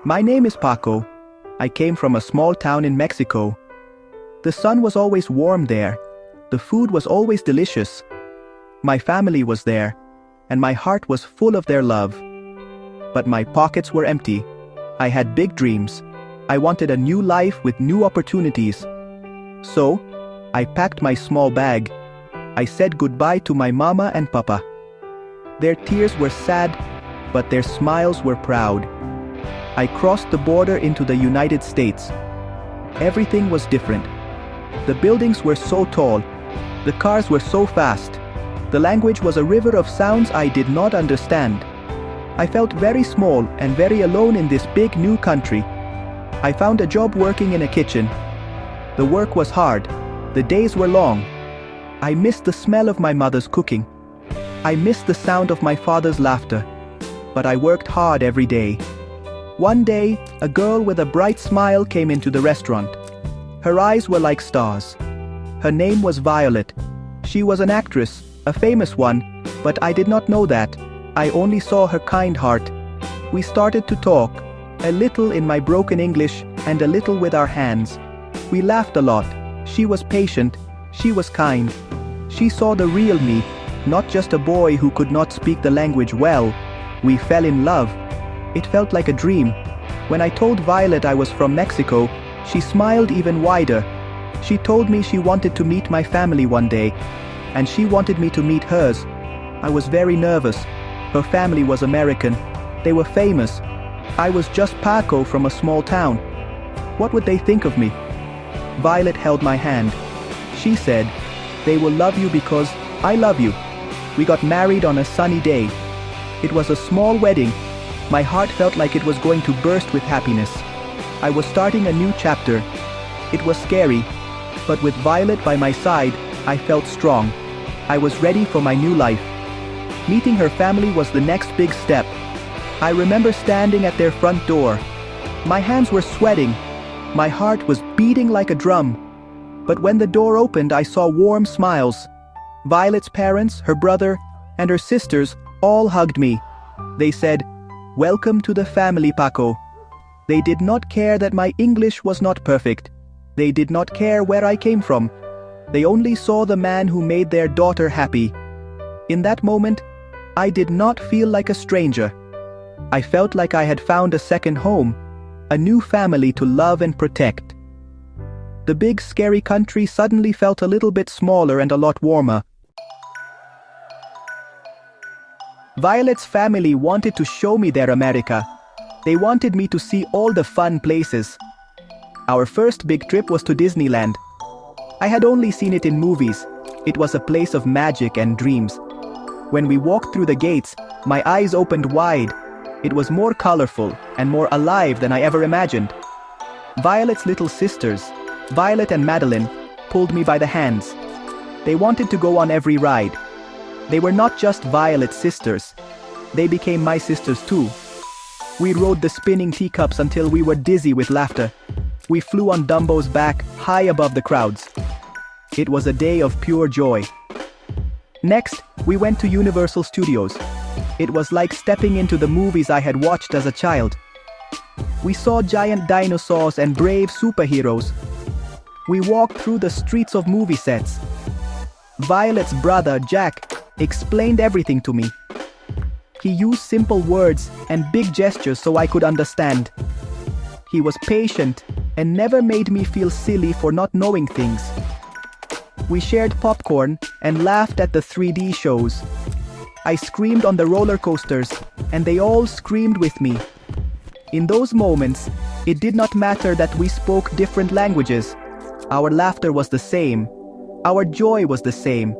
My name is Paco. I came from a small town in Mexico. The sun was always warm there. The food was always delicious. My family was there, and my heart was full of their love. But my pockets were empty. I had big dreams. I wanted a new life with new opportunities. So, I packed my small bag. I said goodbye to my mama and papa. Their tears were sad, but their smiles were proud. I crossed the border into the United States. Everything was different. The buildings were so tall. The cars were so fast. The language was a river of sounds I did not understand. I felt very small and very alone in this big new country. I found a job working in a kitchen. The work was hard. The days were long. I missed the smell of my mother's cooking. I missed the sound of my father's laughter. But I worked hard every day. One day, a girl with a bright smile came into the restaurant. Her eyes were like stars. Her name was Violet. She was an actress, a famous one, but I did not know that. I only saw her kind heart. We started to talk, a little in my broken English and a little with our hands. We laughed a lot. She was patient. She was kind. She saw the real me, not just a boy who could not speak the language well. We fell in love. It felt like a dream. When I told Violet I was from Mexico, she smiled even wider. She told me she wanted to meet my family one day, and she wanted me to meet hers. I was very nervous. Her family was American. They were famous. I was just Paco from a small town. What would they think of me? Violet held my hand. She said, "They will love you because I love you." We got married on a sunny day. It was a small wedding. My heart felt like it was going to burst with happiness. I was starting a new chapter. It was scary, but with Violet by my side, I felt strong. I was ready for my new life. Meeting her family was the next big step. I remember standing at their front door. My hands were sweating. My heart was beating like a drum. But when the door opened, I saw warm smiles. Violet's parents, her brother, and her sisters all hugged me. They said, "Welcome to the family, Paco." They did not care that my English was not perfect. They did not care where I came from. They only saw the man who made their daughter happy. In that moment, I did not feel like a stranger. I felt like I had found a second home, a new family to love and protect. The big, scary country suddenly felt a little bit smaller and a lot warmer. Violet's family wanted to show me their America. They wanted me to see all the fun places. Our first big trip was to Disneyland. I had only seen it in movies. It was a place of magic and dreams. When we walked through the gates, my eyes opened wide. It was more colorful and more alive than I ever imagined. Violet's little sisters, Violet and Madeline, pulled me by the hands. They wanted to go on every ride. They were not just Violet's sisters. They became my sisters too. We rode the spinning teacups until we were dizzy with laughter. We flew on Dumbo's back, high above the crowds. It was a day of pure joy. Next, we went to Universal Studios. It was like stepping into the movies I had watched as a child. We saw giant dinosaurs and brave superheroes. We walked through the streets of movie sets. Violet's brother, Jack, explained everything to me. He used simple words and big gestures so I could understand. He was patient and never made me feel silly for not knowing things. We shared popcorn and laughed at the 3D shows. I screamed on the roller coasters, and they all screamed with me. In those moments, it did not matter that we spoke different languages. Our laughter was the same. Our joy was the same.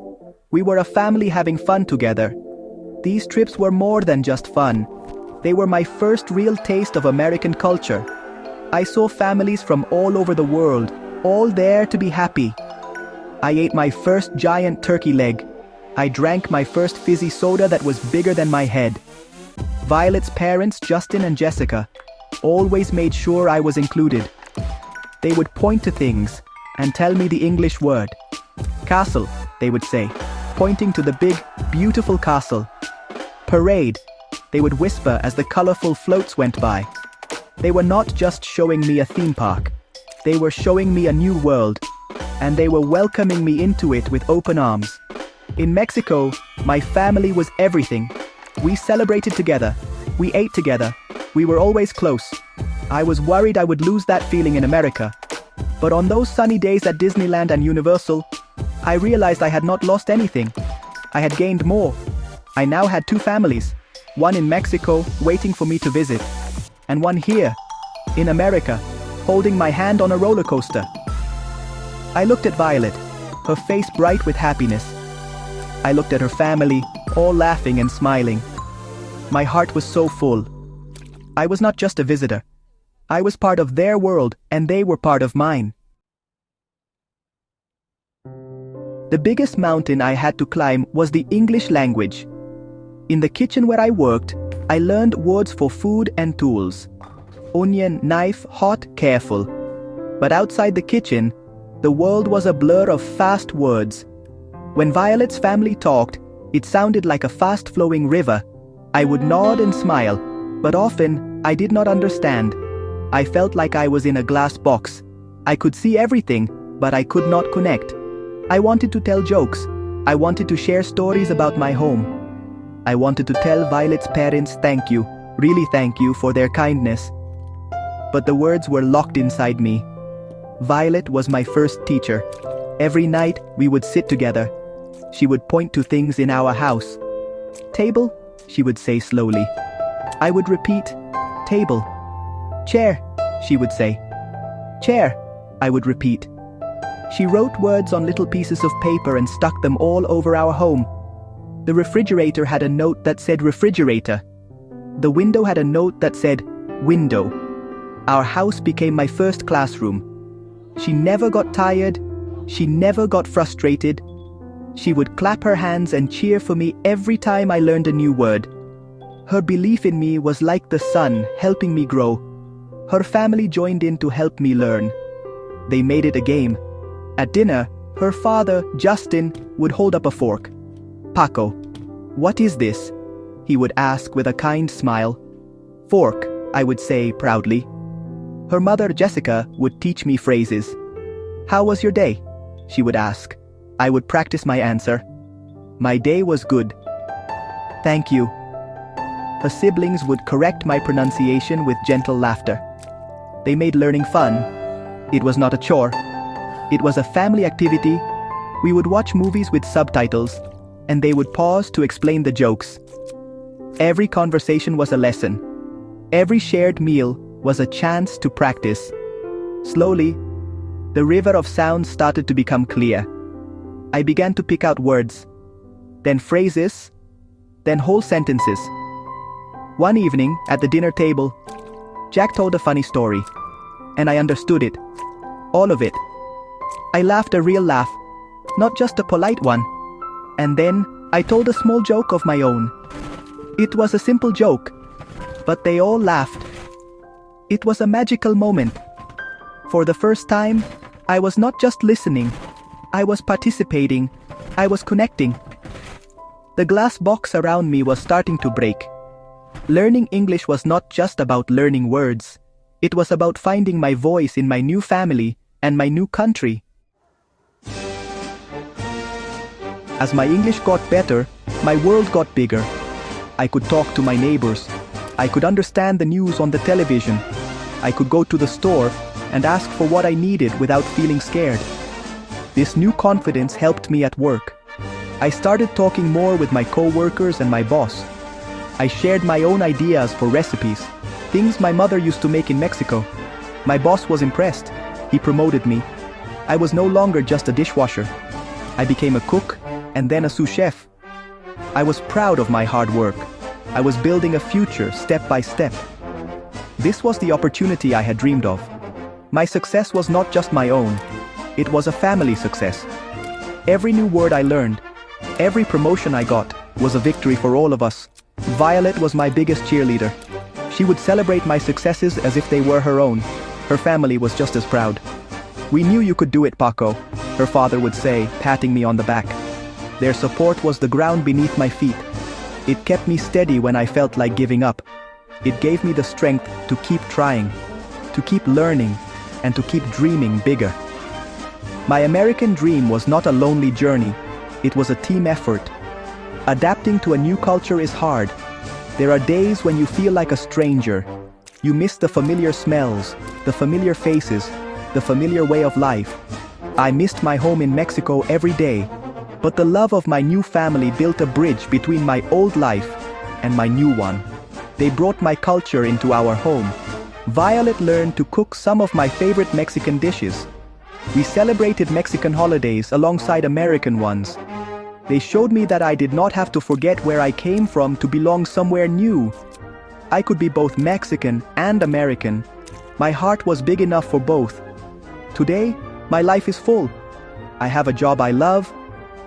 We were a family having fun together. These trips were more than just fun. They were my first real taste of American culture. I saw families from all over the world, all there to be happy. I ate my first giant turkey leg. I drank my first fizzy soda that was bigger than my head. Violet's parents, Justin and Jessica, always made sure I was included. They would point to things and tell me the English word. Castle, they would say, pointing to the big, beautiful castle. Parade, they would whisper as the colorful floats went by. They were not just showing me a theme park. They were showing me a new world, and they were welcoming me into it with open arms. In Mexico, my family was everything. We celebrated together. We ate together. We were always close. I was worried I would lose that feeling in America. But on those sunny days at Disneyland and Universal, I realized I had not lost anything. I had gained more. I now had two families, one in Mexico waiting for me to visit, and one here, in America, holding my hand on a roller coaster. I looked at Violet, her face bright with happiness. I looked at her family, all laughing and smiling. My heart was so full. I was not just a visitor. I was part of their world, and they were part of mine. The biggest mountain I had to climb was the English language. In the kitchen where I worked, I learned words for food and tools. Onion, knife, hot, careful. But outside the kitchen, the world was a blur of fast words. When Violet's family talked, it sounded like a fast-flowing river. I would nod and smile, but often I did not understand. I felt like I was in a glass box. I could see everything, but I could not connect. I wanted to tell jokes. I wanted to share stories about my home. I wanted to tell Violet's parents thank you, really thank you for their kindness. But the words were locked inside me. Violet was my first teacher. Every night we would sit together. She would point to things in our house. Table, she would say slowly. I would repeat, table. Chair, she would say. Chair, I would repeat. She wrote words on little pieces of paper and stuck them all over our home. The refrigerator had a note that said refrigerator. The window had a note that said window. Our house became my first classroom. She never got tired. She never got frustrated. She would clap her hands and cheer for me every time I learned a new word. Her belief in me was like the sun helping me grow. Her family joined in to help me learn. They made it a game. At dinner, her father, Justin, would hold up a fork. Paco, what is this? He would ask with a kind smile. Fork, I would say proudly. Her mother, Jessica, would teach me phrases. How was your day? She would ask. I would practice my answer. My day was good. Thank you. Her siblings would correct my pronunciation with gentle laughter. They made learning fun. It was not a chore. It was a family activity. We would watch movies with subtitles, and they would pause to explain the jokes. Every conversation was a lesson. Every shared meal was a chance to practice. Slowly, the river of sound started to become clear. I began to pick out words, then phrases, then whole sentences. One evening, at the dinner table, Jack told a funny story, and I understood it. All of it. I laughed a real laugh, not just a polite one. And then, I told a small joke of my own. It was a simple joke, but they all laughed. It was a magical moment. For the first time, I was not just listening. I was participating. I was connecting. The glass box around me was starting to break. Learning English was not just about learning words. It was about finding my voice in my new family and my new country. As my English got better, my world got bigger. I could talk to my neighbors. I could understand the news on the television. I could go to the store and ask for what I needed without feeling scared. This new confidence helped me at work. I started talking more with my co-workers and my boss. I shared my own ideas for recipes, things my mother used to make in Mexico. My boss was impressed. He promoted me. I was no longer just a dishwasher. I became a cook and then a sous chef. I was proud of my hard work. I was building a future step by step. This was the opportunity I had dreamed of. My success was not just my own. It was a family success. Every new word I learned, every promotion I got, was a victory for all of us. Violet was my biggest cheerleader. She would celebrate my successes as if they were her own. Her family was just as proud. We knew you could do it, Paco, her father would say, patting me on the back. Their support was the ground beneath my feet. It kept me steady when I felt like giving up. It gave me the strength to keep trying, to keep learning, and to keep dreaming bigger. My American dream was not a lonely journey, it was a team effort. Adapting to a new culture is hard. There are days when you feel like a stranger. You miss the familiar smells, the familiar faces, the familiar way of life. I missed my home in Mexico every day, but the love of my new family built a bridge between my old life and my new one. They brought my culture into our home. Violet learned to cook some of my favorite Mexican dishes. We celebrated Mexican holidays alongside American ones. They showed me that I did not have to forget where I came from to belong somewhere new. I could be both Mexican and American. My heart was big enough for both. Today, my life is full. I have a job I love,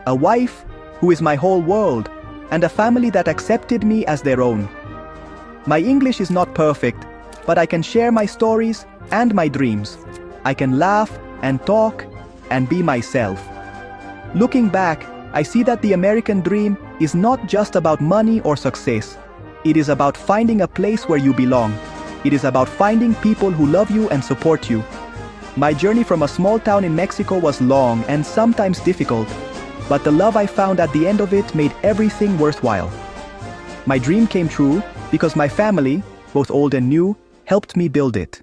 a wife who is my whole world, and a family that accepted me as their own. My English is not perfect, but I can share my stories and my dreams. I can laugh and talk and be myself. Looking back, I see that the American dream is not just about money or success. It is about finding a place where you belong. It is about finding people who love you and support you. My journey from a small town in Mexico was long and sometimes difficult, but the love I found at the end of it made everything worthwhile. My dream came true because my family, both old and new, helped me build it.